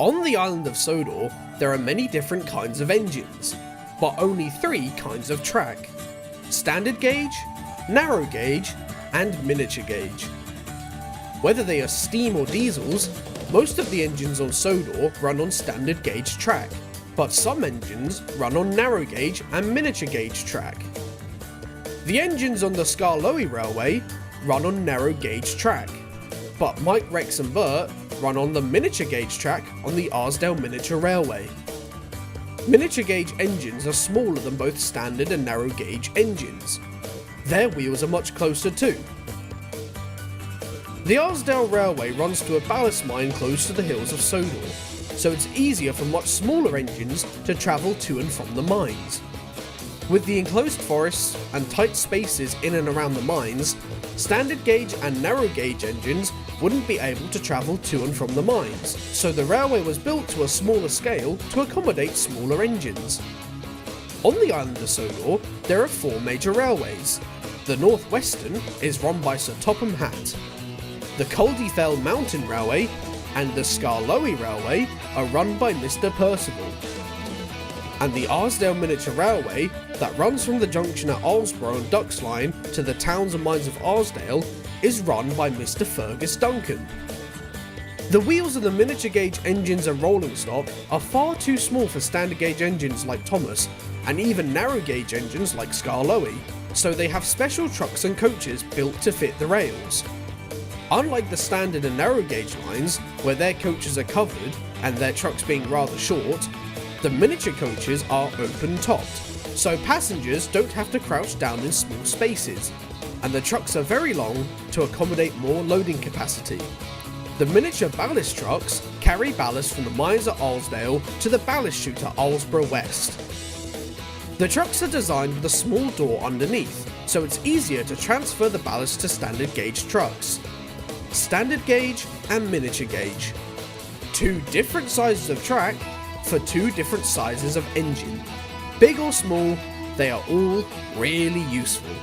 On the island of Sodor, there are many different kinds of engines, but only 3 kinds of track: standard gauge, narrow gauge, and miniature gauge. Whether they are steam or diesels, most of the engines on Sodor run on standard gauge track, but some engines run on narrow gauge and miniature gauge track. The engines on the Skarloey Railway run on narrow gauge track, but Mike, Rex and Bert run on the miniature gauge track on the Arlesdale Miniature Railway. Miniature gauge engines are smaller than both standard and narrow gauge engines. Their wheels are much closer too. The Arlesdale Railway runs to a ballast mine close to the hills of Sodor, so it's easier for much smaller engines to travel to and from the mines. With the enclosed forests and tight spaces in and around the mines, standard gauge and narrow gauge engines wouldn't be able to travel to and from the mines, so the railway was built to a smaller scale to accommodate smaller engines. On the island of Sodor, there are 4 major railways. The North Western is run by Sir Topham Hatt. The Culdifell Mountain Railway and the Skarloey Railway are run by Mr. Percival. And the Arlesdale Miniature Railway, that runs from the junction at Arlesborough and Ducks Line to the towns and mines of Arlesdale, is run by Mr. Fergus Duncan. The wheels of the miniature gauge engines and rolling stock are far too small for standard gauge engines like Thomas, and even narrow gauge engines like Skarloey, so they have special trucks and coaches built to fit the rails. Unlike the standard and narrow gauge lines, where their coaches are covered and their trucks being rather short, the miniature coaches are open-topped, so passengers don't have to crouch down in small spaces, and the trucks are very long to accommodate more loading capacity. The miniature ballast trucks carry ballast from the mines at Arlesdale to the ballast chute at Arlesborough West. The trucks are designed with a small door underneath, so it's easier to transfer the ballast to standard gauge trucks. Standard gauge and miniature gauge. 2 different sizes of track for 2 different sizes of engine. Big or small, they are all really useful.